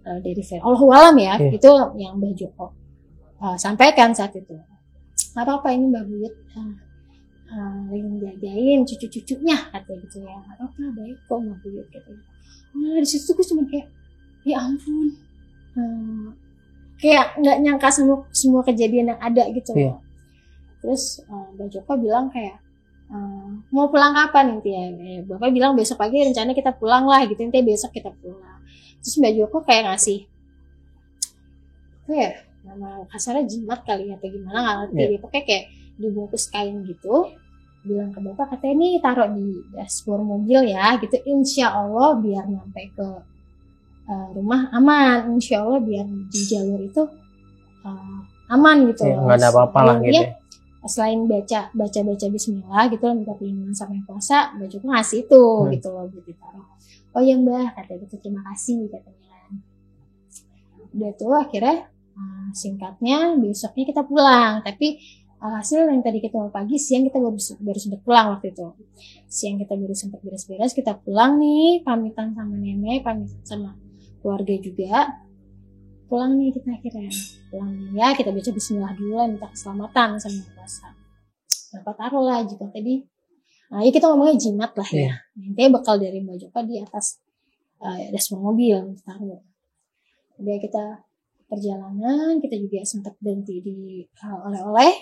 Dari Allah walam ya, itu yang Mbah Joko sampaikan saat itu. Nggak apa-apa, ini Mbah Buyut lagi ngejagain cucu-cucunya katanya gitu ya. Apa baik kok Mbah Buyut katanya. Di situ gue cuma kayak ya ampun, kayak nggak nyangka semua kejadian yang ada gitu. Terus Mbah Joko bilang kayak mau pulang kapan intinya? Bapak bilang besok pagi rencana kita pulang lah gitu, intinya besok kita pulang. Terus Mbah Joko kayak ngasih nama kasarnya jimat kali atau gimana nggak ngerti. Dia pakai kayak dibungkus kain gitu, bilang ke bapak katanya ini taruh di dashboard mobil ya gitu, insya Allah biar nyampe ke rumah aman, insya Allah biar di jalur itu aman gitu. Nggak ada apa-apa lah gitu. Selain baca Bismillah gitu, minta perlindungan sama yang kuasa, Mbah Joko ngasih itu gitu loh, buat ditaruh. Oh ya Mbah, katanya gitu, terima kasih katanya. Udah tuh akhirnya singkatnya besoknya kita pulang, tapi hasil yang tadi kita mau pagi, siang kita baru sempat pulang waktu itu. Siang kita baru sempat beres-beres, kita pulang nih, pamitan sama nenek, pamitan sama keluarga juga. Pulang nih kita akhirnya, pulang ya kita baca Bismillah dulu lah, minta keselamatan sama kuasa. Bapak taruh lah jika tadi, ya kita ngomongnya jimat lah ya. Intinya bekal dari Mbah Joko di atas dashboard mobil taruh. Udah kita perjalanan kita juga sempat berhenti di oleh-oleh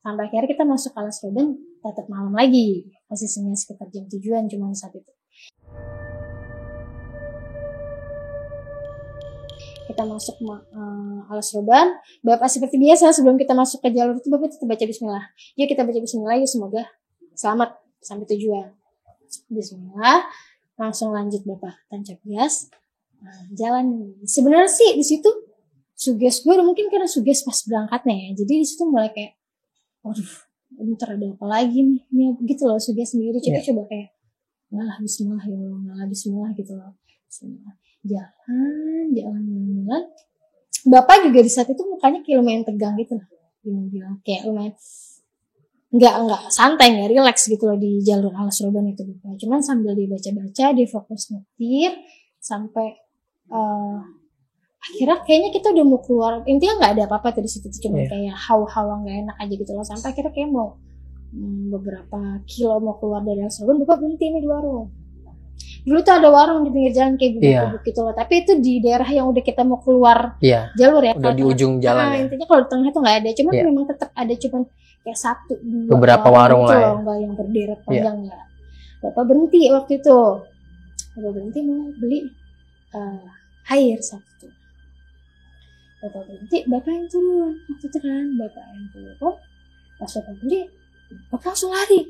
sampai akhirnya kita masuk Alas Roban tetap malam lagi, posisinya sekitar jam 7-an cuma saat itu. Kita masuk Alas Roban, Bapak seperti biasa sebelum kita masuk ke jalur itu Bapak tetap baca bismillah. Ya kita baca bismillah ya semoga selamat sampai tujuan. Bismillah, langsung lanjut Bapak tancap gas. Nah, jalan. Sebenarnya sih di situ suges gue mungkin karena suges pas berangkatnya ya. Jadi di situ mulai kayak waduh, bentar ada apa lagi nih? Ini gitu loh suges sendiri. Coba kayak ngalah bismillah ya Allah, ngalah bismillah gitu loh. Bismillah. Jalan. Bapak juga di saat itu mukanya kayak lumayan tegang gitu lah. Bilang kayak lumayan nggak santai, nggak relax gitu loh di jalur Alas Roban itu Bapak. Cuman sambil dibaca-baca, dia fokus nyetir sampai akhirnya kayaknya kita udah mau keluar. Intinya nggak ada apa-apa tuh di situ, cuma kayak hawa-hawa nggak enak aja gitu loh. Sampai akhirnya kayak mau beberapa kilo mau keluar dari Alas Roban, Bapak berhenti nih di warung. Dulu tuh ada warung di pinggir jalan kayak gubuk-gubuk gitu loh. Tapi itu di daerah yang udah kita mau keluar jalur ya. Udah di ujung jalan ya. Intinya kalau di tengah itu nggak ada. Cuman memang tetap ada cuman kayak 1, 2 beberapa warung lah ya. Nggak yang berderet panjang ya. Bapak berhenti waktu itu. Bapak berhenti mau beli air satu. Bapak berhenti, Bapak yang turun. Waktu itu kan Bapak yang turun. Pas Bapak beli, Bapak langsung lari.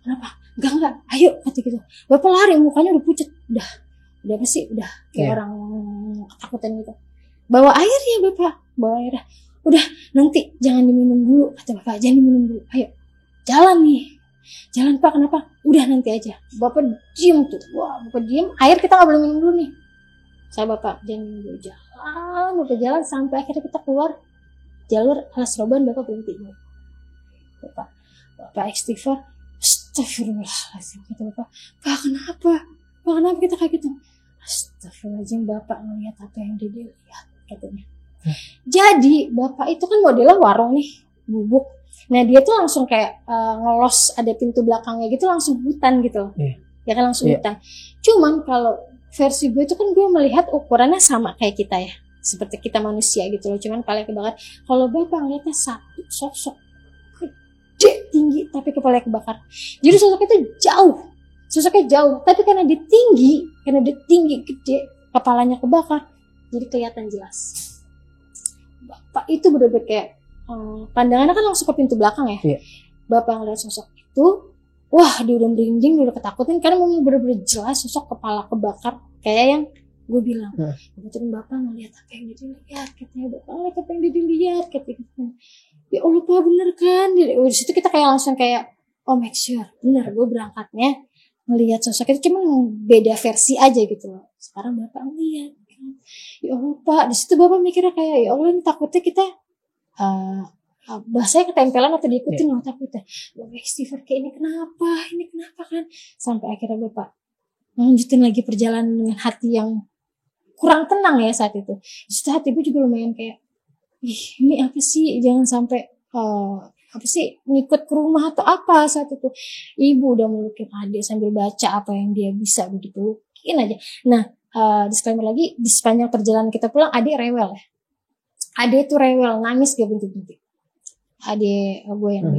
Kenapa? Enggak, ayo kata gitu. Bapak lari, mukanya udah pucat, udah apa sih, udah kayak orang ketakutan gitu. Bawa air ya Bapak, bawa air. Udah, nanti jangan diminum dulu, kata Bapak, jangan diminum dulu. Ayo, jalan nih, jalan Pak, kenapa? Udah nanti aja. Bapak diem tuh, wah Bapak diem, air kita nggak boleh minum dulu nih. Saya Bapak jangan minum dulu, jalan, Bapak jalan sampai akhirnya kita keluar jalur Alas Roban. Bapak berhenti, Bapak istighfar. Astagfirullahaladzim, kata Bapak. Pak kenapa kita kayak gitu? Astagfirullahaladzim, Bapak ngeliat apa yang dia lihat, katanya. Jadi Bapak itu kan modelnya warung nih, bubuk. Nah dia tuh langsung kayak ngelos, ada pintu belakangnya gitu, langsung hutan gitu. Ya kan langsung hutan. Cuman kalau versi gue itu kan gue melihat ukurannya sama kayak kita ya, seperti kita manusia gitu loh. Cuman kepala kebakar. Kalau Bapak ngeliatnya satu sosok tinggi tapi kepala kebakar. Jadi sosoknya jauh tapi karena dia tinggi gede, kepalanya kebakar, jadi kelihatan jelas. Bapak itu bener-bener kayak pandangannya kan langsung ke pintu belakang ya. Bapak ngeliat sosok itu, wah dia udah merinding, dia udah ketakutan karena memang bener-bener jelas sosok kepala kebakar kayak yang gue bilang. Kebetulan Bapak ngeliat apa yang dia lihat, katanya Bapak ngeliat apa yang dia lihat, katanya. Ya Allah Pak bener kan? Di situ kita kayak langsung kayak make sure bener gue berangkatnya ngelihat sosok itu, cuma beda versi aja gitu loh. Sekarang Bapak ngeliat kan? Ya Allah Pak, di situ Bapak mikirnya kayak ya Allah ini takutnya kita bahasanya ketempelan atau diikutin loh takutnya. Bapak istighfar kayak ini kenapa kan? Sampai akhirnya Bapak lanjutin lagi perjalanan dengan hati yang kurang tenang ya saat itu. Di situ hati gue juga lumayan kayak ini apa sih, jangan sampai ngikut ke rumah atau apa saat itu. Ibu udah melukin adik sambil baca apa yang dia bisa, udah dipelukin aja. Nah, disclaimer lagi, di sepanjang perjalanan kita pulang adik rewel ya. Adik tuh rewel, nangis gak berhenti-berhenti. Adik gue yang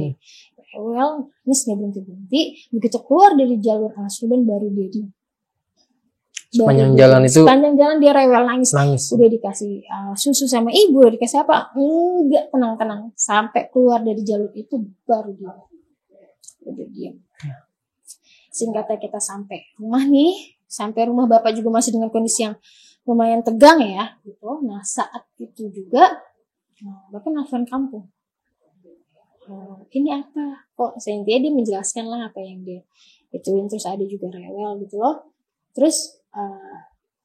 rewel, nangis gak berhenti-berhenti. Begitu keluar dari jalur Alas Roban baru dia di sepanjang jalan dia rewel nangis. Udah dikasih susu sama ibu, udah dikasih apa, enggak, tenang sampai keluar dari jalur itu baru dia udah diam. Singkatnya kita sampai rumah Bapak juga masih dengan kondisi yang lumayan tegang ya gitu. Nah saat itu juga Bapak nelfon kampung, ini apa kok, intinya dia menjelaskan lah apa yang dia ituin. Terus ada juga rewel gitu loh. Terus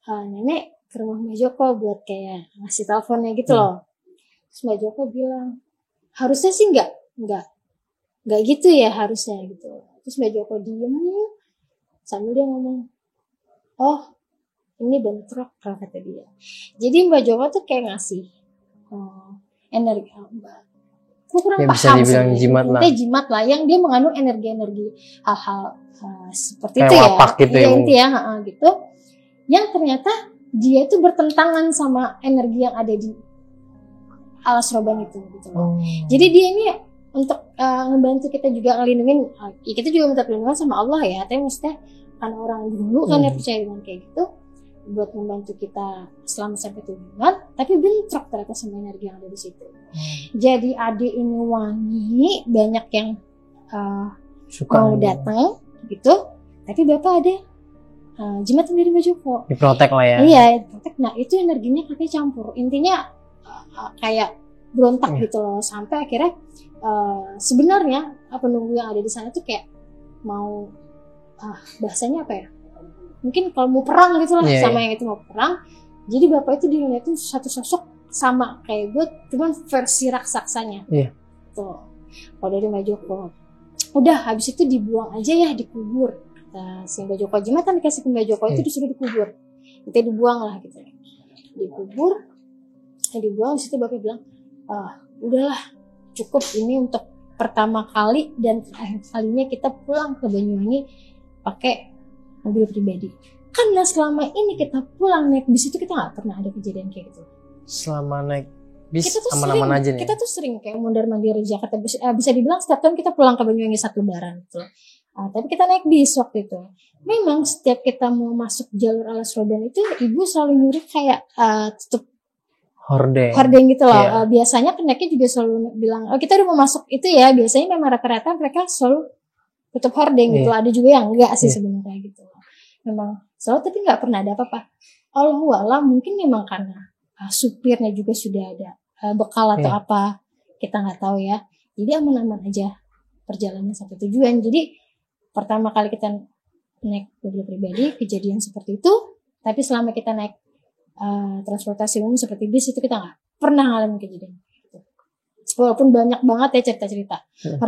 nenek ke rumah Mbak Joko buat kayak ngasih teleponnya gitu loh. Terus Mbak Joko bilang harusnya sih nggak gitu ya harusnya gitu. Terus Mbak Joko diem sambil dia ngomong, oh ini bentrok kata dia. Jadi Mbak Joko tuh kayak ngasih energi aku kurang ya, paham bisa dibilang jimat lah yang dia mengandung energi hal-hal seperti kayak itu ya. Wapak gitu ya, gitu. Yang ternyata dia itu bertentangan sama energi yang ada di alas roban itu gitu loh. Jadi dia ini untuk ngebantu kita juga ngelindungin, ya kita juga minta perlindungan sama Allah ya, tapi maksudnya karena orang dulu kan ya percaya dengan kayak gitu, buat membantu kita selamat sampai tujuan, tapi bentrok ternyata sama energi yang ada di situ. Jadi adik ini wangi, banyak yang mau datang gitu, tapi bapak ada jembatan dari Mbak Joko. Diprotek lah ya. Iya, diprotek. Nah itu energinya katanya campur, intinya kayak berontak gitu loh, sampai akhirnya sebenarnya penunggu yang ada di sana tuh kayak mau bahasanya apa ya? Mungkin kalau mau perang gitu lah sama yang itu mau perang. Jadi bapak itu dilihat itu satu sosok sama kayak gue, cuman versi raksasanya. Tuh. Kalau dari Mbak Joko, udah habis itu dibuang aja ya, dikubur. Si Mbak Joko jembatan dikasih ke Mbak Joko itu disuruh dikubur. Kita dibuang lah gitu. Dikubur, dibuang. Di situ bapak bilang, udahlah cukup, ini untuk pertama kali dan terakhir kalinya kita pulang ke Banyuwangi pakai mobil pribadi. Karena selama ini kita pulang naik bis itu kita nggak pernah ada kejadian kayak gitu. Selama naik bis aman-aman aja nih. Kita tuh sering kayak mondar-mandir Jakarta, bisa dibilang setiap tahun kita pulang ke Banyuwangi 1 Lebaran gitu. Tapi kita naik bis waktu itu. Memang setiap kita mau masuk jalur alas roban itu ibu selalu nyuruh kayak tutup hordeng gitu loh. Biasanya keneknya juga selalu bilang, kita udah mau masuk itu ya. Biasanya memang rata-rata mereka selalu tutup hordeng gitu. Ada juga yang enggak sih sebenarnya gitu. Memang selalu, tapi nggak pernah ada apa-apa. Allahualam, mungkin memang karena supirnya juga sudah ada bekal atau apa, kita nggak tahu ya. Jadi aman-aman aja perjalanan sampai tujuan. Jadi pertama kali kita naik mobil pribadi kejadian seperti itu, tapi selama kita naik transportasi umum seperti bis itu kita nggak pernah ngalamin kejadian gitu. Walaupun banyak banget ya cerita-cerita,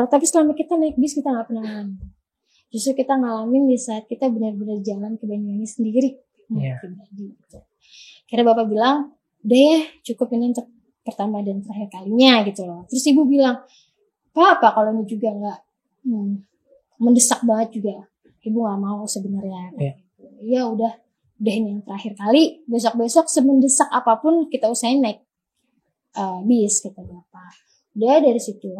tapi selama kita naik bis kita nggak pernah ngalamin. Justru kita ngalamin di saat kita benar-benar jalan ke Banyuwangi sendiri pribadi gitu. Karena bapak bilang, udah ya cukup, ini untuk pertama dan terakhir kalinya gitu loh. Terus ibu bilang, apa kalau ini juga nggak mendesak banget juga, ibu nggak mau sebenarnya. Ya udah ini yang terakhir kali, besok-besok semendesak apapun kita usahain naik bis kata bapak. Udah dari situ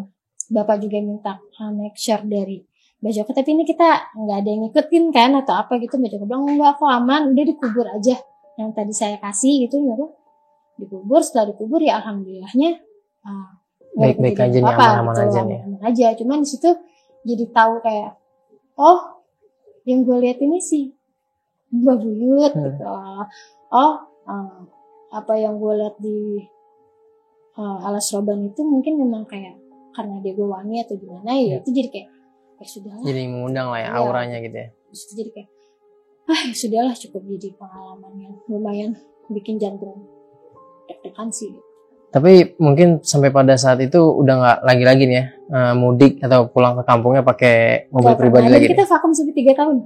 bapak juga minta naik share dari Mbak Joko, tapi ini kita nggak ada yang ngikutin kan atau apa gitu. Mbak Joko bilang enggak kok aman, udah dikubur aja yang tadi saya kasih gitu, baru dikubur. Setelah dikubur ya alhamdulillahnya baik-baik aja nih, aman-aman aja nih. Aman aja. Cuman di situ jadi tahu kayak, oh yang gue lihat ini sih Mbak Buyut gitu. Apa yang gue lihat di alas roban itu mungkin memang kayak karena dia gue wangi atau gimana ya, itu jadi kayak sudahlah. Jadi mengundang lah ya auranya gitu ya. Terus jadi kayak sudahlah, cukup jadi pengalaman yang lumayan bikin jantung deg-degan sih. Tapi mungkin sampai pada saat itu udah nggak lagi nih ya mudik atau pulang ke kampungnya pakai mobil pribadi lagi. Kita vakum sampai 3 tahun.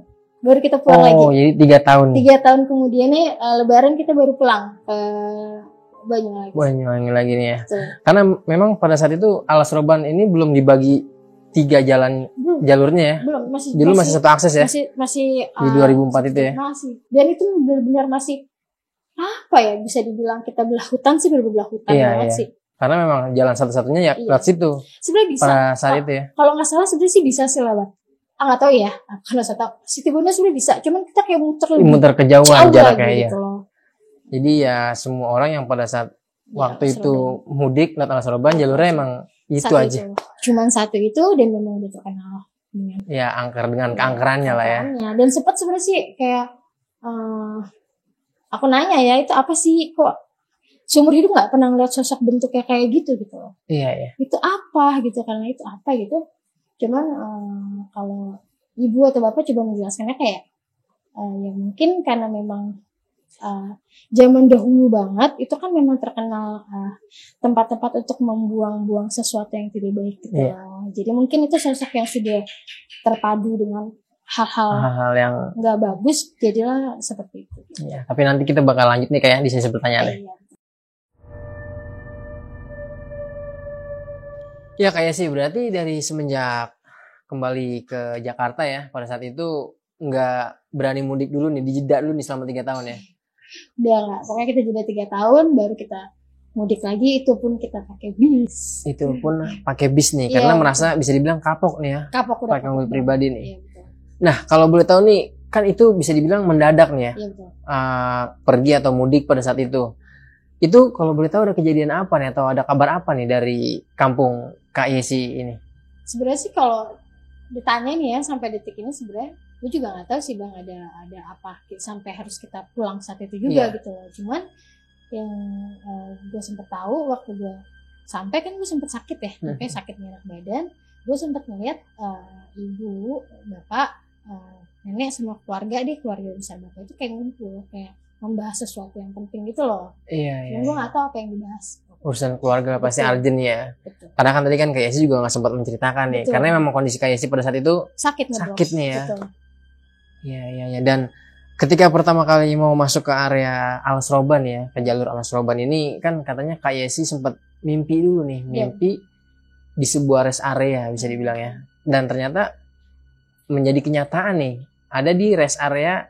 Baru kita pulang lagi. Oh, jadi 3 tahun. 3 tahun kemudian nih Lebaran kita baru pulang ke Banyuwangi lagi nih ya. Betul. Karena memang pada saat itu alas roban ini belum dibagi 3 jalan jalurnya ya. Belum, masih satu akses ya. Masih di 2004 itu ya. Masih. Dan itu benar-benar masih apa ya, bisa dibilang kita belah hutan sih, belah hutan banget sih. Karena memang jalan satu-satunya ya lewat situ. Sebenarnya bisa. Pada saat itu ya. Kalau nggak salah sebenarnya sih bisa sih lewat. Nggak tahu ya. Karena saya tahu Situbondo sebenarnya bisa. Cuman kita kayak muter kejauhan jaraknya ya. Gitu loh. Jadi ya semua orang yang pada saat waktu itu mudik lewat alas roban jalurnya emang itu aja. Cuman satu itu, dan memang udah terkenal dengan dengan keangkerannya lah ya. Dan sempat sebenarnya sih kayak aku nanya ya, itu apa sih, kok seumur hidup nggak pernah ngeliat sosok bentuknya kayak gitu loh. Iya. Itu apa gitu, karena itu apa gitu. Cuman kalau ibu atau bapak coba menjelaskannya kayak ya mungkin karena memang zaman dahulu banget itu kan memang terkenal tempat-tempat untuk membuang-buang sesuatu yang tidak baik gitu. Jadi mungkin itu sosok yang sudah terpadu dengan hal-hal yang nggak bagus, jadilah seperti itu. Iya, tapi nanti kita bakal lanjut nih kayak di sesi pertanyaan. Ya kayak sih berarti dari semenjak kembali ke Jakarta ya, pada saat itu nggak berani mudik dulu nih, dijeda dulu nih selama 3 tahun ya. Udah nggak, pokoknya kita jeda 3 tahun baru kita mudik lagi, itu pun kita pakai bis. Itu pun pakai bis nih, Iya, karena merasa bisa dibilang kapok nih ya, Kapok udah pakai mobil pribadi nih. Iya betul. Nah, kalau boleh tahu nih, kan itu bisa dibilang mendadak nih ya, Iya betul. pergi atau mudik pada saat itu. Itu kalau boleh tahu ada kejadian apa nih atau ada kabar apa nih dari kampung Kak Yesi ini? Sebenarnya sih kalau ditanya nih ya sampai detik ini sebenarnya gue juga nggak tahu sih bang ada apa sampai harus kita pulang saat itu juga Iya. gitu loh. Cuman yang gue sempet tahu waktu gue sampai kan gue sempet sakit ya, makanya sakit enak badan. Gue sempet ngeliat ibu, bapak, nenek sama keluarga besar bapak itu kayak ngumpul, kayak membahas sesuatu yang penting gitu loh. Iya, Dan gue nggak tahu apa yang dibahas. urusan keluarga pasti Betul. urgent ya. Betul. Karena kan tadi kan Kak Yesi juga nggak sempat menceritakan nih, Betul. karena memang kondisi Kak Yesi pada saat itu Sakit nih bro. sakit nih ya. Betul. Iya. Dan ketika pertama kali mau masuk ke area Alas Roban ya, ke jalur Alas Roban ini kan katanya Kak Yesi sempat mimpi dulu nih, mimpi di sebuah rest area bisa dibilang ya. Dan ternyata menjadi kenyataan nih, ada di rest area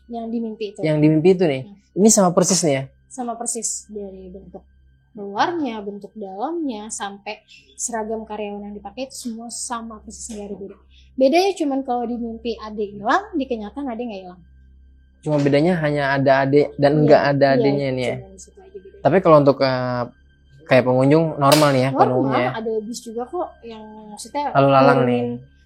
Yang dimimpi itu. yang dimimpi itu nih. Ini sama persis nih ya. Sama persis dari bentuk luarnya, bentuk dalamnya, sampai seragam karyawan yang dipakai itu semua sama persis, nggak ada beda. Bedanya cuman kalau di mimpi adik hilang, di kenyataan adik nggak hilang. Cuma bedanya hanya ada adik dan enggak ada adiknya nih ya. Cuman di situ aja bedanya. Tapi kalau untuk kayak pengunjung normal nih ya penuhnya. Normal, ada bis juga kok yang maksudnya Lalu lalang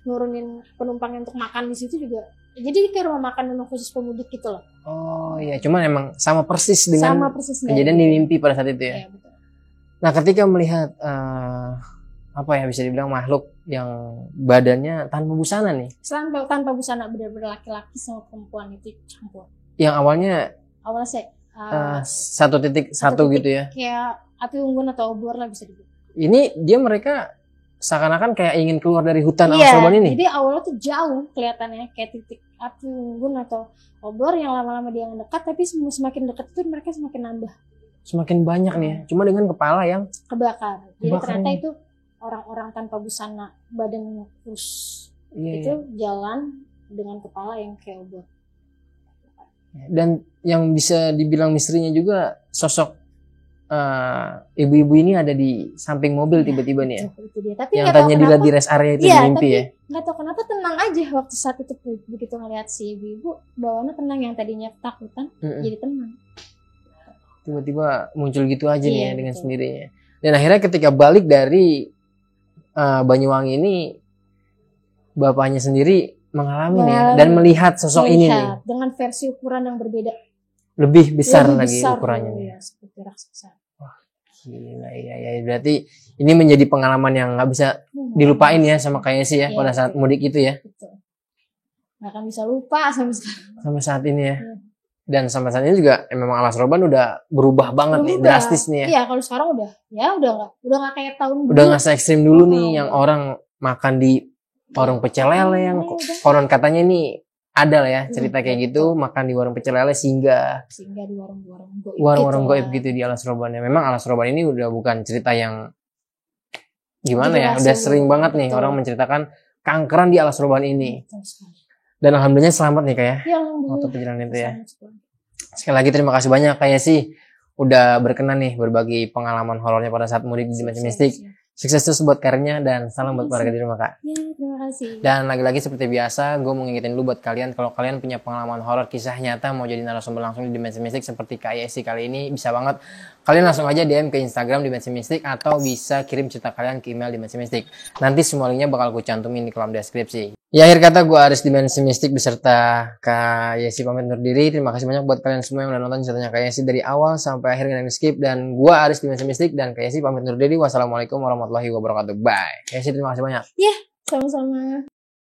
nurunin penumpang untuk makan di situ juga. Jadi kayak rumah makan memang khusus pemudik gitu loh. Oh iya, cuman emang sama persis dengan Sama persis nggak kejadian ada di beda. mimpi pada saat itu ya. Iya, betul. Nah, ketika melihat apa ya bisa dibilang makhluk yang badannya tanpa busana nih, Tanpa busana, benar-benar laki-laki sama perempuan itu campur. yang awalnya Awalnya saya 1.1 gitu ya. kayak api unggun atau obor lah bisa dibilang. Ini mereka seakan-akan kayak ingin keluar dari hutan Iya, Alas Roban ini. jadi awalnya tuh jauh kelihatannya kayak titik api unggun atau obor yang lama-lama dia dekat, tapi semakin dekat tuh mereka semakin nambah Semakin banyak nih ya. Cuma dengan kepala yang kebakar. Jadi Kebakar ternyata ini. itu orang-orang tanpa busana, badan kurus iya. itu jalan dengan kepala yang kayak obor. Dan yang bisa dibilang misterinya juga sosok ibu-ibu ini ada di samping mobil tiba-tiba nih ya. Itu dia. Tapi Yang nggak tahu tanya kenapa, di rest area itu Iya, di mimpi tapi ya. nggak tahu kenapa tenang aja waktu saat itu begitu ngeliat si ibu bawaannya tenang, yang tadinya ketakutan jadi tenang. Tiba-tiba muncul gitu aja nih Iya, ya dengan betul. sendirinya. Dan akhirnya ketika balik dari Banyuwangi ini, bapaknya sendiri mengalami nih ya, dan melihat sosok ini nih Melihat dengan versi ukuran yang berbeda, lebih besar lebih lagi besar ukurannya nih. ya, seperti raksasa. Gila, iya. Berarti ini menjadi pengalaman yang nggak bisa dilupain ya sama kayaknya sih ya Iya, pada saat betul. mudik itu ya. Betul. Nggak akan bisa lupa sampai sekarang. Sampai saat ini ya. Iya. Dan sampai saat ini juga memang Alas Roban udah berubah banget nih, Berubah. drastis nih ya. Iya, kalau sekarang udah nggak kayak tahun Udah nggak se-ekstrim dulu nih Oh, yang iya. orang makan di warung pecel lele yang Iya, udah. konon katanya ini ada lah ya cerita kayak betul. gitu, makan di warung pecel lele sehingga Sehingga di warung-warung goib warung-warung gitu goib lah. gitu di Alas Roban ya. Memang Alas Roban ini udah bukan cerita yang gimana ya, Jelas udah ya, sering banget nih betul. orang menceritakan keangkeran di Alas Roban ini. Betul sekali. Dan alhamdulillah selamat nih kayak Ya, waktu alhamdulillah. perjalanan itu ya. Selamat sekali. Sekali lagi terima kasih banyak kayak sih udah berkenan nih berbagi pengalaman horornya pada saat mudik di Dimensi Mistik. Siap. Sukses terus buat karirnya dan salam buat Terima keluarga kasih. di rumah Kak. Ya, terima kasih. Dan lagi-lagi seperti biasa, gue mau ngingetin dulu buat kalian kalau kalian punya pengalaman horor kisah nyata mau jadi narasumber langsung di Dimensi Mistik seperti Kak Yesi kali ini, bisa banget. Kalian langsung aja DM ke Instagram Dimensi Mistik atau bisa kirim cerita kalian ke email Dimensi Mistik. Nanti semua linknya bakal gue cantumin di kolom deskripsi. Ya akhir kata gue Aris Dimensi Mistik beserta Kak Yesi pamit undur diri. Terima kasih banyak buat kalian semua yang udah nonton ceritanya Kak Yesi dari awal sampai akhir dengan skip. Dan gue Aris Dimensi Mistik dan Kak Yesi pamit undur diri. Wassalamualaikum warahmatullahi wabarakatuh. Bye. Kak Yesi terima kasih banyak. Sama-sama.